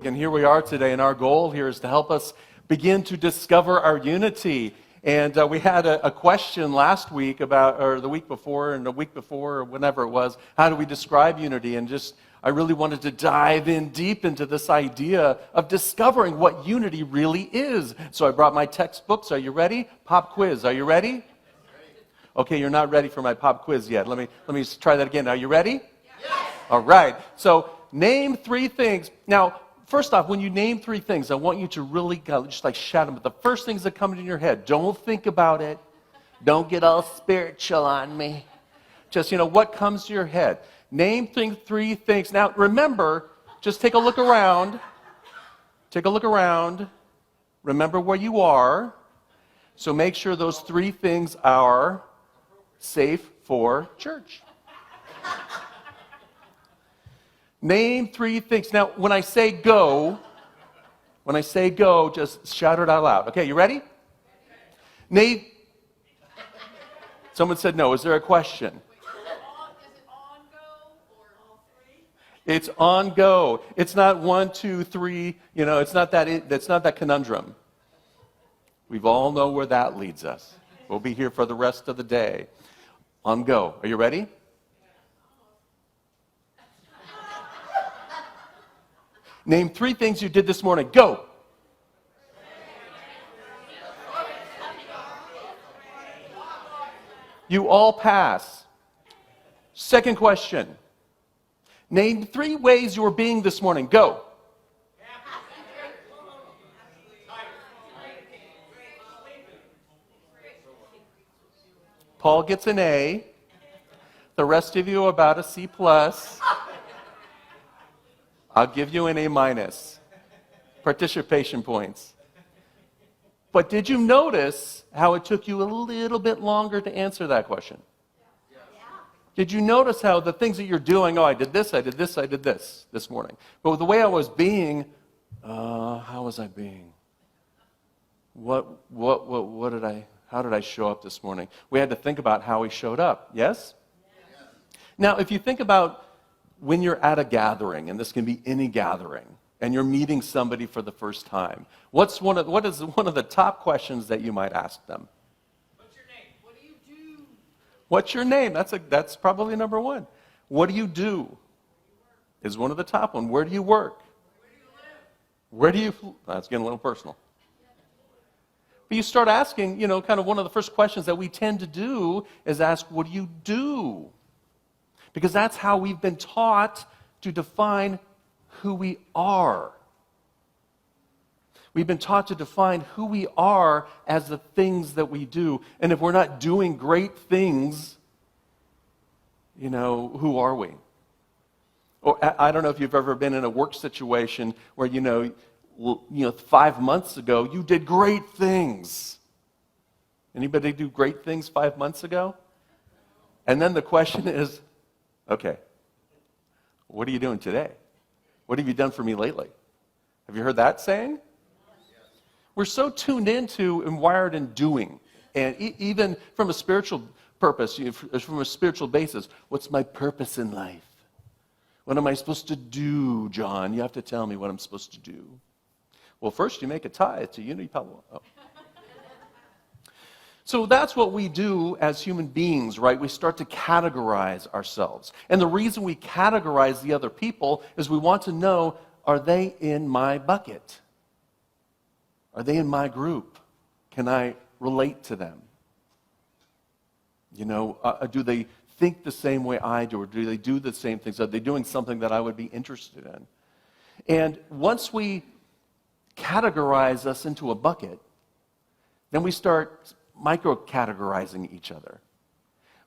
And here we are today, and our goal here is to help us begin to discover our unity. And we had a question last week or the week before, and the week before, or whenever it was, how do we describe unity? And I really wanted to dive in deep into this idea of discovering what unity really is. So I brought my textbooks. Are you ready? Pop quiz. Are you ready? Okay, you're not ready for my pop quiz yet. Let me try that again. Are you ready? Yes. All right. So name three things. Now, first off, when you name three things, I want you to really just like shout them. But the first things that come into your head, don't think about it. Don't get all spiritual on me. Just, what comes to your head. Name three things. Now, remember, just take a look around. Take a look around. Remember where you are. So make sure those three things are safe for church. Name three things. Now, when I say go, just shout it out loud. Okay, you ready? Name. Someone said no. Is there a question? Is it on go or all three? It's on go. It's not 1, 2, 3. It's not that. That's not that conundrum. We all know where that leads us. We'll be here for the rest of the day. On go. Are you ready? Name three things you did this morning. Go. You all pass. Second question. Name three ways you were being this morning. Go. Paul gets an A. The rest of you about a C+. I'll give you an A-. Participation points. But did you notice how it took you a little bit longer to answer that question? Yeah. Did you notice how the things that you're doing, I did this this morning. But the way I was being, how was I being? How did I show up this morning? We had to think about how we showed up, yes? Now, if you think about when you're at a gathering, and this can be any gathering, and you're meeting somebody for the first time, what is one of the top questions that you might ask them? What's your name? What do you do? What's your name? That's probably number one. What do you do? Is one of the top one. Where do you work? Where do you live? That's getting a little personal. But you start asking, kind of one of the first questions that we tend to do is ask, what do you do? Because that's how we've been taught to define who we are. We've been taught to define who we are as the things that we do. And if we're not doing great things, who are we? Or I don't know if you've ever been in a work situation where, 5 months ago, you did great things. Anybody do great things 5 months ago? And then the question is, okay, what are you doing today? What have you done for me lately? Have you heard that saying? Yes. We're so tuned into and wired in doing. And even from a spiritual purpose, from a spiritual basis, what's my purpose in life? What am I supposed to do, John? You have to tell me what I'm supposed to do. Well, first you make a tithe to Unity Palo. Oh. So that's what we do as human beings, right? We start to categorize ourselves. And the reason we categorize the other people is we want to know, are they in my bucket? Are they in my group? Can I relate to them? Do they think the same way I do, or do they do the same things? Are they doing something that I would be interested in? And once we categorize us into a bucket, then we start micro-categorizing each other.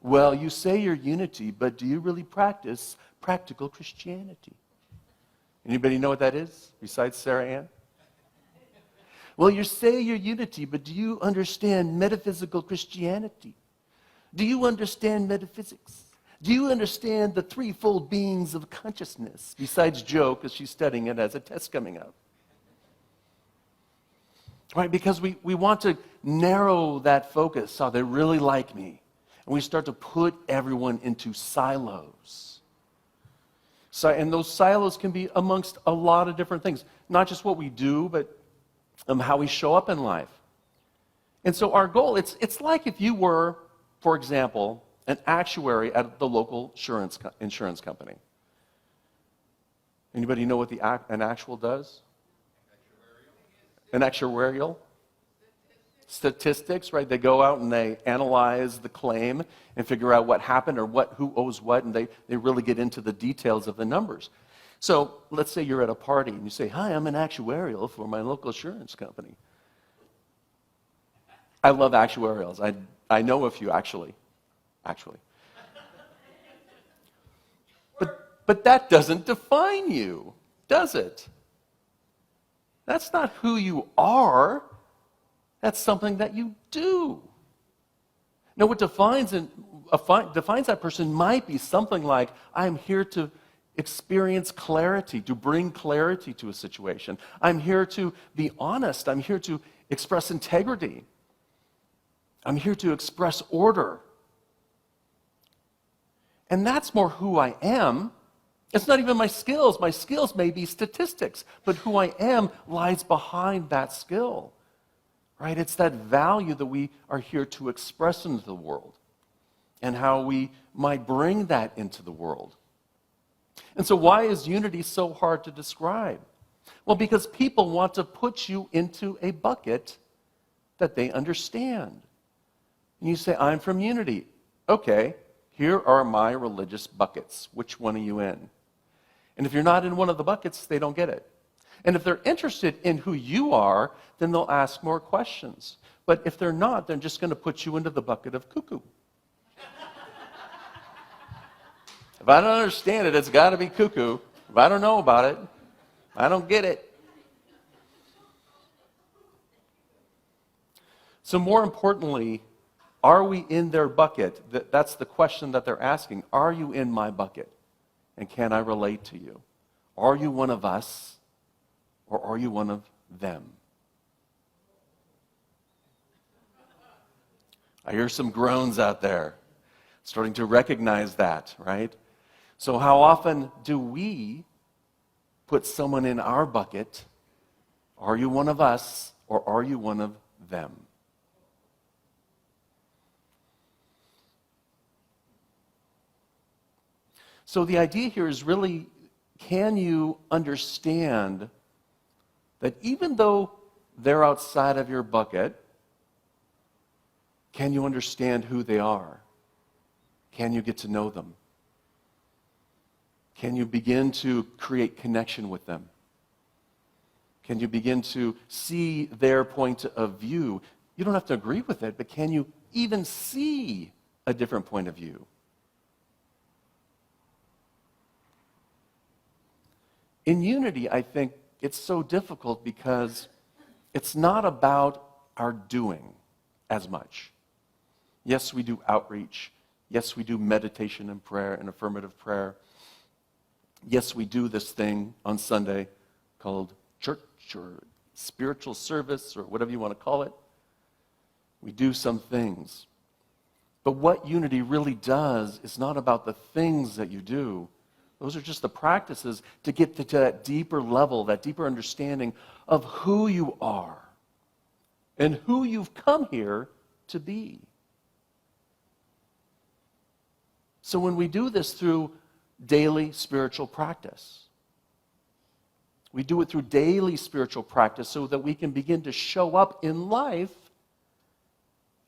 Well, you say you're unity, but do you really practice practical Christianity? Anybody know what that is besides Sarah Ann? Well, you say you're unity, but do you understand metaphysical Christianity? Do you understand metaphysics? Do you understand the threefold beings of consciousness? Besides Jo, because she's studying it as a test coming up. Right, because we want to narrow that focus so they really like me. And we start to put everyone into silos. And those silos can be amongst a lot of different things, not just what we do, but how we show up in life. And so our goal, it's like if you were, for example, an actuary at the local insurance company. Anybody know what an actual does? An actuarial? Statistics, right? They go out and they analyze the claim and figure out what happened or who owes what, and they really get into the details of the numbers. So let's say you're at a party and you say, "Hi, I'm an actuarial for my local insurance company." I love actuarials. I know a few, actually. But that doesn't define you, does it? That's not who you are. That's something that you do. Now, what defines that person might be something like, I'm here to experience clarity, to bring clarity to a situation. I'm here to be honest. I'm here to express integrity. I'm here to express order. And that's more who I am. It's not even my skills. My skills may be statistics, but who I am lies behind that skill. Right? It's that value that we are here to express into the world and how we might bring that into the world. And so why is unity so hard to describe? Well, because people want to put you into a bucket that they understand. And you say, I'm from unity. Okay, here are my religious buckets. Which one are you in? And if you're not in one of the buckets, they don't get it. And if they're interested in who you are, then they'll ask more questions. But if they're not, they're just going to put you into the bucket of cuckoo. If I don't understand it, it's got to be cuckoo. If I don't know about it, I don't get it. So more importantly, are we in their bucket? That's the question that they're asking. Are you in my bucket? And can I relate to you? Are you one of us? Or are you one of them? I hear some groans out there, starting to recognize that, right? So how often do we put someone in our bucket? Are you one of us, or are you one of them? So the idea here is really, can you understand that even though they're outside of your bucket, can you understand who they are? Can you get to know them? Can you begin to create connection with them? Can you begin to see their point of view? You don't have to agree with it, but can you even see a different point of view? In unity, I think it's so difficult because it's not about our doing as much. Yes, we do outreach. Yes, we do meditation and prayer and affirmative prayer. Yes, we do this thing on Sunday called church or spiritual service or whatever you want to call it. We do some things. But what unity really does is not about the things that you do. Those are just the practices to get to that deeper level, that deeper understanding of who you are and who you've come here to be. So when we do this through daily spiritual practice, we do it through daily spiritual practice so that we can begin to show up in life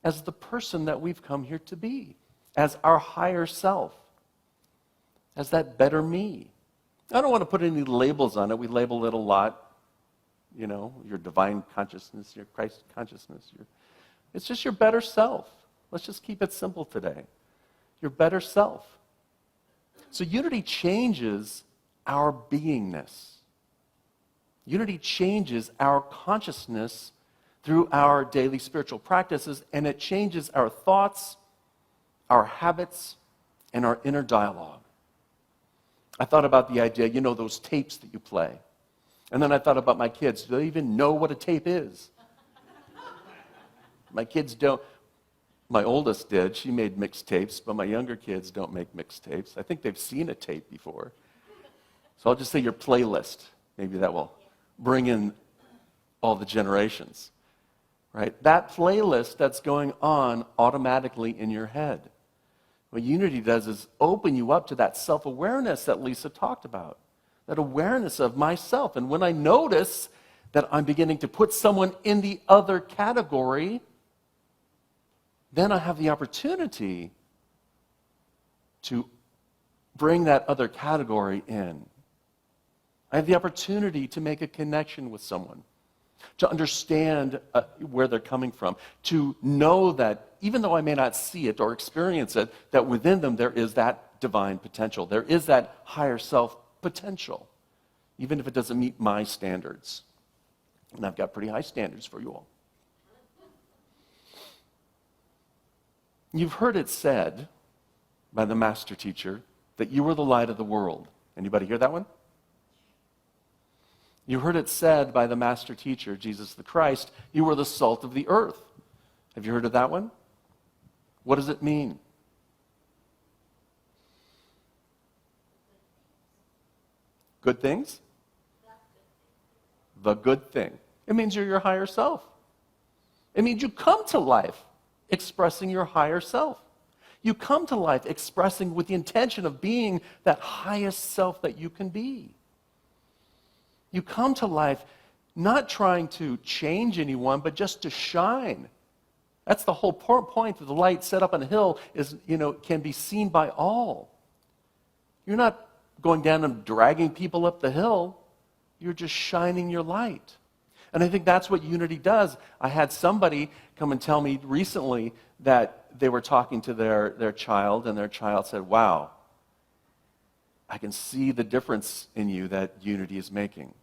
as the person that we've come here to be, as our higher self, as that better me. I don't want to put any labels on it. We label it a lot. You know, your divine consciousness, your Christ consciousness. It's just your better self. Let's just keep it simple today. Your better self. So unity changes our beingness. Unity changes our consciousness through our daily spiritual practices, and it changes our thoughts, our habits, and our inner dialogue. I thought about the idea, you know, those tapes that you play. And then I thought about my kids. Do they even know what a tape is? My kids don't. My oldest did. She made mixed tapes, but my younger kids don't make mixed tapes. I think they've seen a tape before. So I'll just say your playlist. Maybe that will bring in all the generations, right? That playlist that's going on automatically in your head. What unity does is open you up to that self-awareness that Lisa talked about, that awareness of myself. And when I notice that I'm beginning to put someone in the other category, then I have the opportunity to bring that other category in. I have the opportunity to make a connection with someone, to understand where they're coming from, to know that even though I may not see it or experience it, that within them there is that divine potential. There is that higher self potential, even if it doesn't meet my standards. And I've got pretty high standards for you all. You've heard it said by the master teacher that you are the light of the world. Anybody hear that one? You heard it said by the master teacher, Jesus the Christ, you are the salt of the earth. Have you heard of that one? What does it mean? Good things? The good thing. It means you're your higher self. It means you come to life expressing your higher self. You come to life expressing with the intention of being that highest self that you can be. You come to life not trying to change anyone, but just to shine. That's the whole point of the light set up on a hill is, can be seen by all. You're not going down and dragging people up the hill. You're just shining your light. And I think that's what unity does. I had somebody come and tell me recently that they were talking to their child, and their child said, wow, I can see the difference in you that unity is making.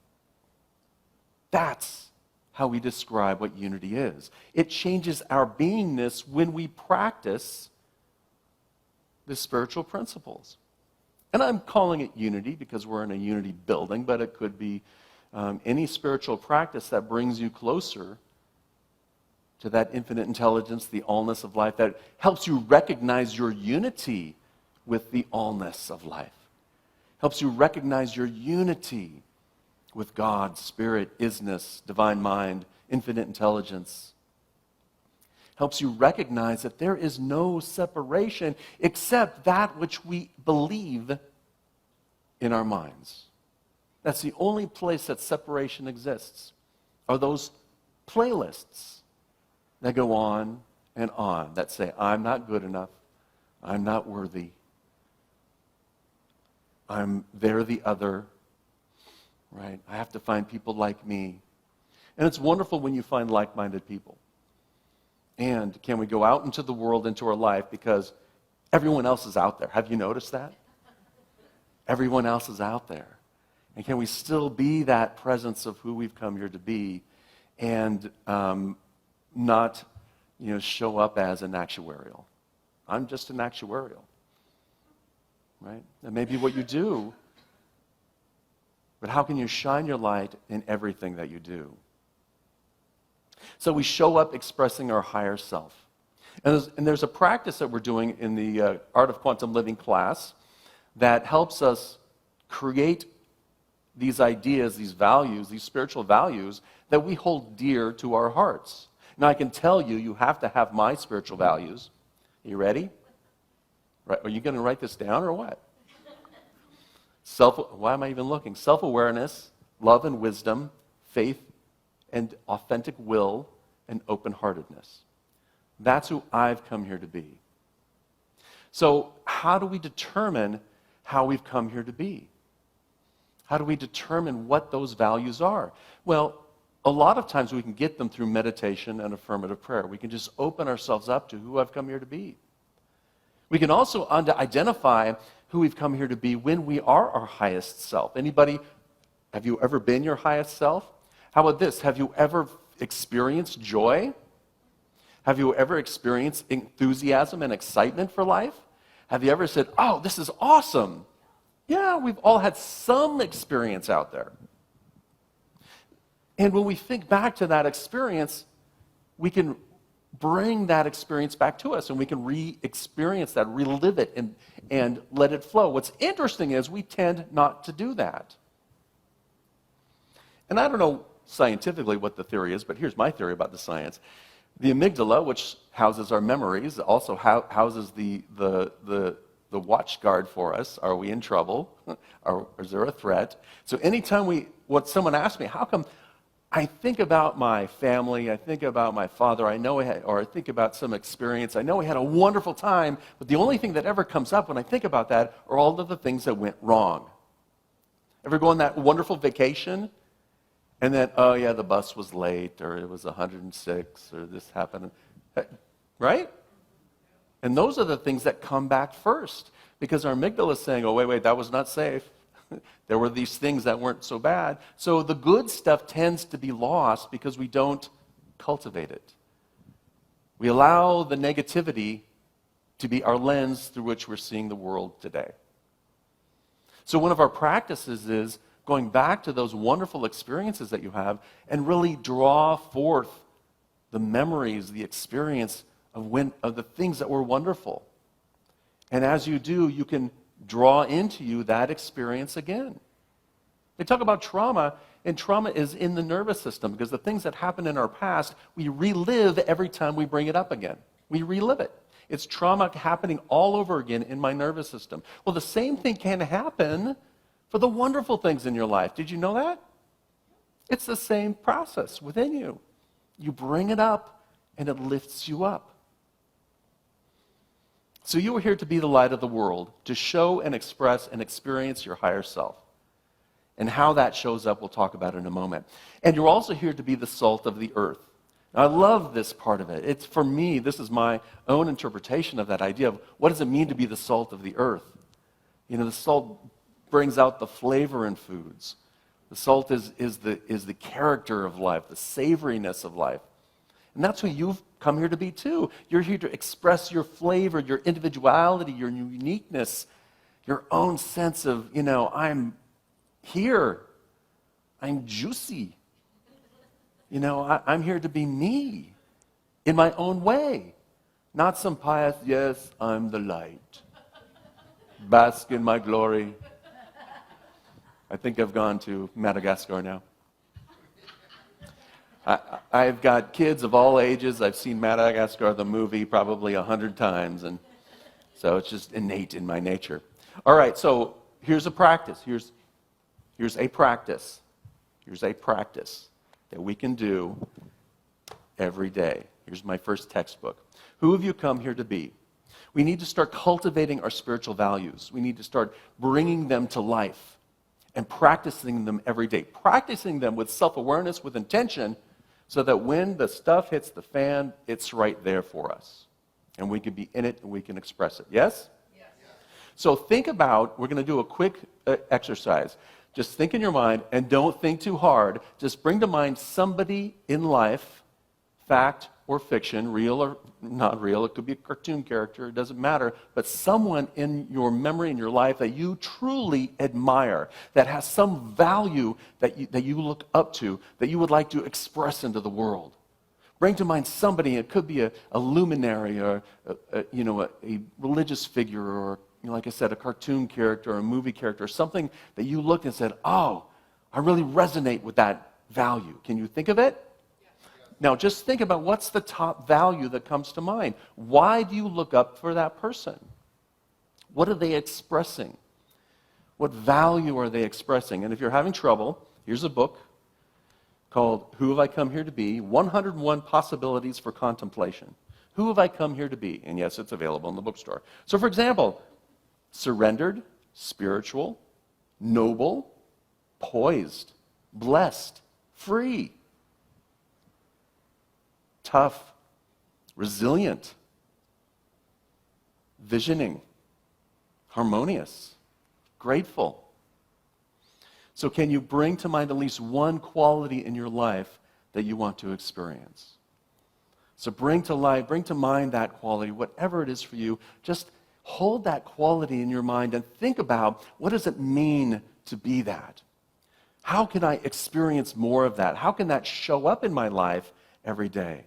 That's how we describe what unity is. It changes our beingness when we practice the spiritual principles. And I'm calling it unity because we're in a unity building, but it could be any spiritual practice that brings you closer to that infinite intelligence, the allness of life, that helps you recognize your unity with the allness of life. Helps you recognize your unity with God, Spirit, isness, divine mind, infinite intelligence. Helps you recognize that there is no separation except that which we believe in our minds. That's the only place that separation exists, are those playlists that go on and on, that say, I'm not good enough, I'm not worthy, they're the other, right? I have to find people like me. And it's wonderful when you find like-minded people. And can we go out into the world, into our life, because everyone else is out there. Have you noticed that? Everyone else is out there. And can we still be that presence of who we've come here to be and not, show up as an actuarial? I'm just an actuarial, right? That may be what you do, but how can you shine your light in everything that you do? So we show up expressing our higher self. And there's a practice that we're doing in the Art of Quantum Living class that helps us create these ideas, these values, these spiritual values that we hold dear to our hearts. Now, I can tell you, you have to have my spiritual values. Are you ready? Right? Are you going to write this down or what? Why am I even looking? Self-awareness, love and wisdom, faith and authentic will, and open-heartedness. That's who I've come here to be. So how do we determine how we've come here to be? How do we determine what those values are? Well, a lot of times we can get them through meditation and affirmative prayer. We can just open ourselves up to who I've come here to be. We can also identify who we've come here to be when we are our highest self. Anybody, have you ever been your highest self? How about this? Have you ever experienced joy? Have you ever experienced enthusiasm and excitement for life? Have you ever said, oh, this is awesome? Yeah, we've all had some experience out there. And when we think back to that experience, we can bring that experience back to us, and we can re-experience that, relive it, and let it flow. What's interesting is we tend not to do that. And I don't know scientifically what the theory is, but here's my theory about the science. The amygdala, which houses our memories, also houses the watch guard for us. Are we in trouble? Or is there a threat? So anytime someone asks me, how come I think about my family, I think about my father, or I think about some experience, I know we had a wonderful time, but the only thing that ever comes up when I think about that are all of the things that went wrong. Ever go on that wonderful vacation? And then, oh yeah, the bus was late, or it was 106, or this happened. Right? And those are the things that come back first, because our amygdala is saying, oh, wait, that was not safe. There were these things that weren't so bad. So the good stuff tends to be lost because we don't cultivate it. We allow the negativity to be our lens through which we're seeing the world today. So one of our practices is going back to those wonderful experiences that you have and really draw forth the memories, the experience of the things that were wonderful. And as you do, you can draw into you that experience again. They talk about trauma, and trauma is in the nervous system because the things that happened in our past, we relive every time we bring it up again. We relive it. It's trauma happening all over again in my nervous system. Well, the same thing can happen for the wonderful things in your life. Did you know that? It's the same process within you. You bring it up, and it lifts you up. So you are here to be the light of the world, to show and express and experience your higher self. And how that shows up, we'll talk about in a moment. And you're also here to be the salt of the earth. Now, I love this part of it. It's, for me, this is my own interpretation of that idea of what does it mean to be the salt of the earth? You know, the salt brings out the flavor in foods. The salt is the character of life, the savoriness of life. And that's who you've come here to be too. You're here to express your flavor, your individuality, your uniqueness, your own sense of, I'm here. I'm juicy. I'm here to be me in my own way. Not some pious, yes, I'm the light. Bask in my glory. I think I've gone to Madagascar now. I've got kids of all ages. I've seen Madagascar, the movie, probably 100 times. And so it's just innate in my nature. All right, so here's a practice. Here's a practice. Here's a practice that we can do every day. Here's my first textbook. Who have you come here to be? We need to start cultivating our spiritual values. We need to start bringing them to life and practicing them every day. Practicing them with self-awareness, with intention, so that when the stuff hits the fan, it's right there for us. And we can be in it and we can express it. Yes? Yes. So think about, we're going to do a quick exercise. Just think in your mind and don't think too hard. Just bring to mind somebody in life, fact or fiction, real or not real. It could be a cartoon character. It doesn't matter. But someone in your memory, in your life that you truly admire, that has some value that you look up to, that you would like to express into the world. Bring to mind somebody. It could be a luminary or a religious figure or, like I said, a cartoon character or a movie character, or something that you looked and said, oh, I really resonate with that value. Can you think of it? Now, just think about what's the top value that comes to mind. Why do you look up for that person? What are they expressing? What value are they expressing? And if you're having trouble, here's a book called Who Have I Come Here to Be? 101 Possibilities for Contemplation. Who have I come here to be? And yes, it's available in the bookstore. So, for example, surrendered, spiritual, noble, poised, blessed, free, tough, resilient, visioning, harmonious, grateful. So can you bring to mind at least one quality in your life that you want to experience? So bring to mind that quality, whatever it is for you. Just hold that quality in your mind and think about, what does it mean to be that? How can I experience more of that? How can that show up in my life every day?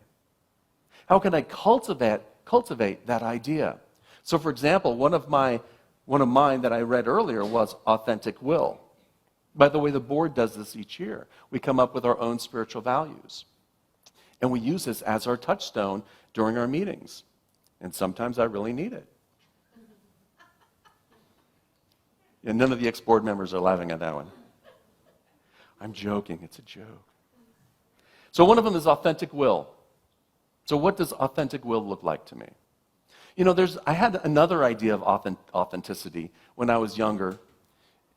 How can I cultivate that idea? So, for example, one of mine that I read earlier was authentic will. By the way, the board does this each year. We come up with our own spiritual values. And we use this as our touchstone during our meetings. And sometimes I really need it. And none of the ex-board members are laughing at that one. I'm joking. It's a joke. So one of them is authentic will. So what does authentic will look like to me? I had another idea of authenticity when I was younger,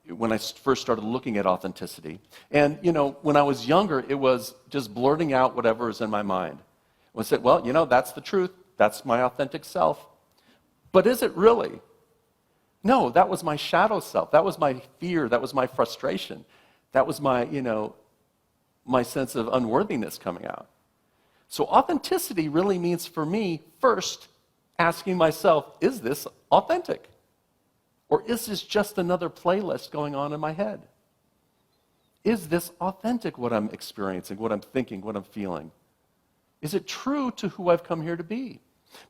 when I first started looking at authenticity. And, when I was younger, it was just blurting out whatever is in my mind. I said, well, that's the truth. That's my authentic self. But is it really? No, that was my shadow self. That was my fear. That was my frustration. That was my, my sense of unworthiness coming out. So authenticity really means for me, first, asking myself, is this authentic? Or is this just another playlist going on in my head? Is this authentic, what I'm experiencing, what I'm thinking, what I'm feeling? Is it true to who I've come here to be?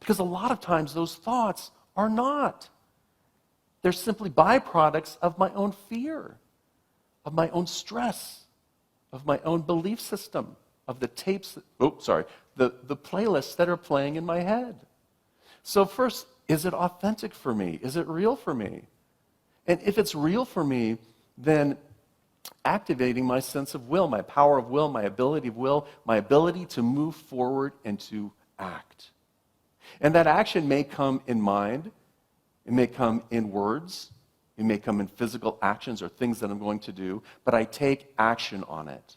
Because a lot of times those thoughts are not. They're simply byproducts of my own fear, of my own stress, of my own belief system, of the tapes, the playlists that are playing in my head. So first, is it authentic for me? Is it real for me? And if it's real for me, then activating my sense of will, my power of will, my ability to move forward and to act. And that action may come in mind, it may come in words, it may come in physical actions or things that I'm going to do, but I take action on it.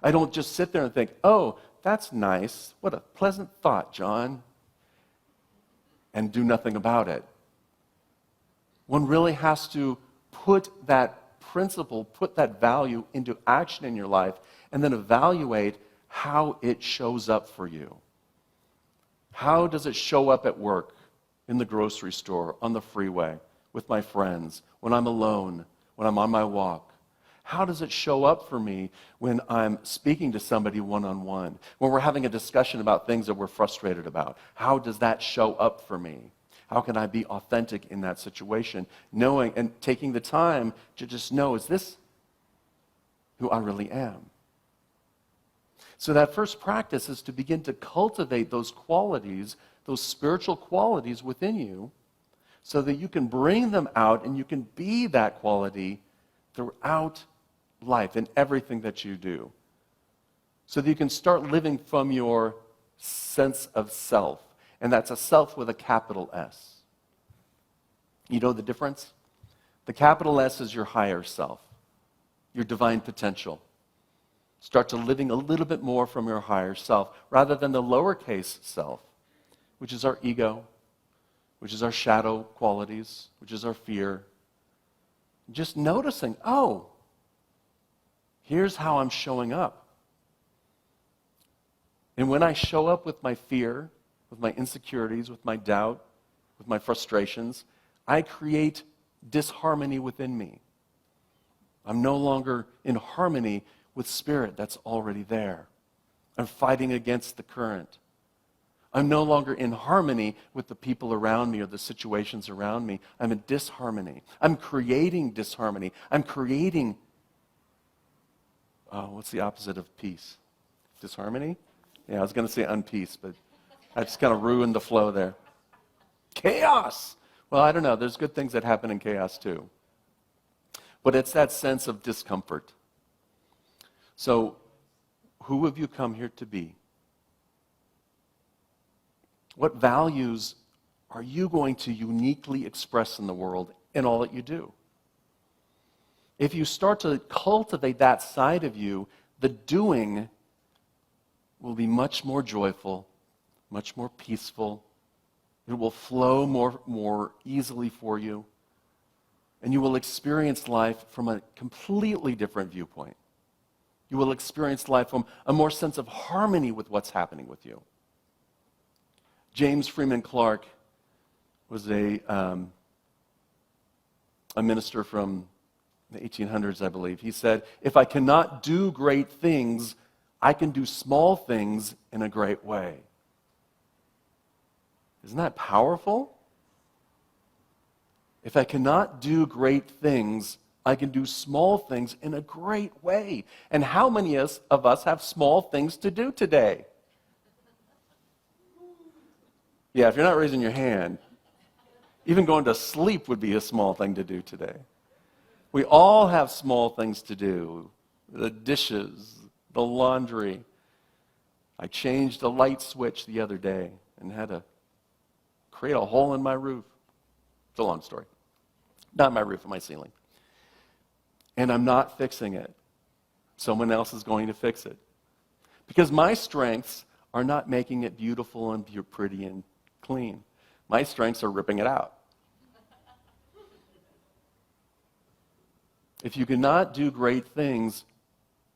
I don't just sit there and think, oh, that's nice. What a pleasant thought, John. And do nothing about it. One really has to put that principle, put that value into action in your life, and then evaluate how it shows up for you. How does it show up at work, in the grocery store, on the freeway, with my friends, when I'm alone, when I'm on my walk? How does it show up for me when I'm speaking to somebody one-on-one, when we're having a discussion about things that we're frustrated about? How does that show up for me? How can I be authentic in that situation? Knowing and taking the time to just know, is this who I really am? So that first practice is to begin to cultivate those qualities, those spiritual qualities within you, so that you can bring them out and you can be that quality throughout life in everything that you do. So that you can start living from your sense of self. And that's a self with a capital S. You know the difference? The capital S is your higher self, your divine potential. Start to living a little bit more from your higher self rather than the lowercase self, which is our ego, which is our shadow qualities, which is our fear. Just noticing, oh, here's how I'm showing up. And when I show up with my fear, with my insecurities, with my doubt, with my frustrations, I create disharmony within me. I'm no longer in harmony with spirit that's already there. I'm fighting against the current. I'm no longer in harmony with the people around me or the situations around me. I'm in disharmony. I'm creating disharmony. I'm creating, what's the opposite of peace? Disharmony? Yeah, I was going to say unpeace, but I just kind of ruined the flow there. Chaos! Well, I don't know. There's good things that happen in chaos too. But it's that sense of discomfort. So, who have you come here to be? What values are you going to uniquely express in the world in all that you do? If you start to cultivate that side of you, the doing will be much more joyful, much more peaceful. It will flow more easily for you. And you will experience life from a completely different viewpoint. You will experience life from a more sense of harmony with what's happening with you. James Freeman Clark was a minister from the 1800s, I believe. He said, if I cannot do great things, I can do small things in a great way. Isn't that powerful? If I cannot do great things, I can do small things in a great way. And how many of us have small things to do today? Yeah, if you're not raising your hand, even going to sleep would be a small thing to do today. We all have small things to do. The dishes, the laundry. I changed a light switch the other day and had to create a hole in my roof. It's a long story. Not my roof, my ceiling. And I'm not fixing it. Someone else is going to fix it. Because my strengths are not making it beautiful and pretty and clean. My strengths are ripping it out. If you cannot do great things,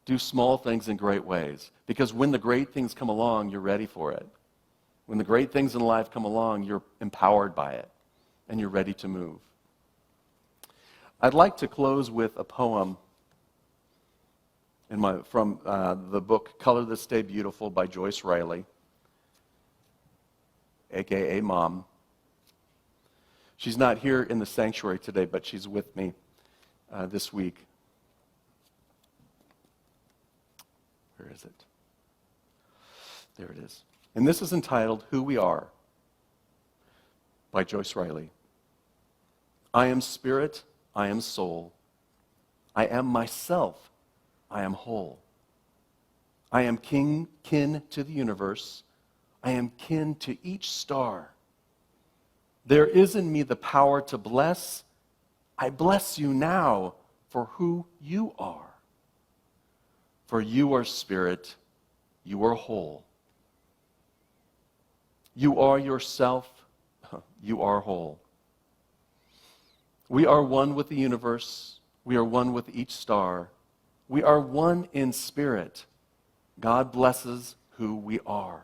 do small things in great ways. Because when the great things come along, you're ready for it. When the great things in life come along, you're empowered by it. And you're ready to move. I'd like to close with a poem from the book Color This Day Beautiful by Joyce Riley, a.k.a. Mom. She's not here in the sanctuary today, but she's with me this week. Where is it? There it is. And this is entitled Who We Are by Joyce Riley. I am spirit, I am soul. I am myself, I am whole. I am kin to the universe. I am kin to each star. There is in me the power to bless. I bless you now for who you are. For you are spirit, you are whole. You are yourself, you are whole. We are one with the universe. We are one with each star. We are one in spirit. God blesses who we are.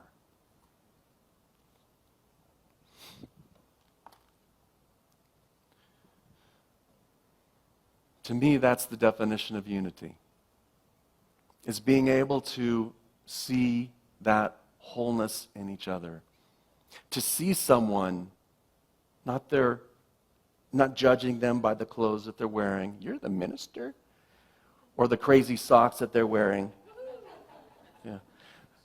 To me, that's the definition of unity. Is being able to see that wholeness in each other. To see someone, not judging them by the clothes that they're wearing. You're the minister? Or the crazy socks that they're wearing. Yeah.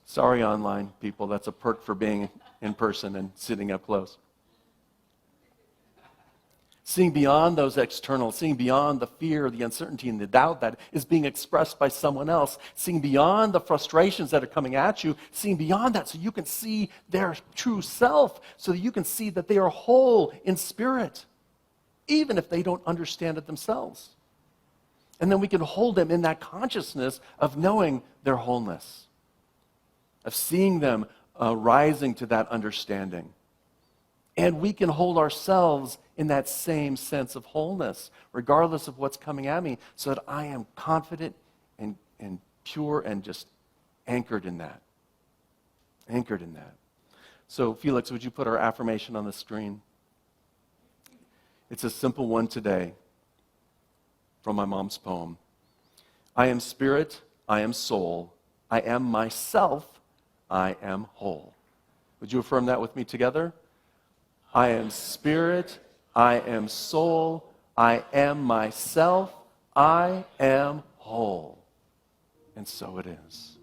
Sorry, online people. That's a perk for being in person and sitting up close. Seeing beyond those externals, seeing beyond the fear, the uncertainty, and the doubt that is being expressed by someone else, seeing beyond the frustrations that are coming at you, seeing beyond that so you can see their true self, so that you can see that they are whole in spirit, even if they don't understand it themselves. And then we can hold them in that consciousness of knowing their wholeness, of seeing them rising to that understanding. And we can hold ourselves in that same sense of wholeness, regardless of what's coming at me, so that I am confident and pure and just anchored in that. Anchored in that. So, Felix, would you put our affirmation on the screen? It's a simple one today from my mom's poem. I am spirit, I am soul, I am myself, I am whole. Would you affirm that with me together? I am spirit, I am soul, I am myself, I am whole. And so it is.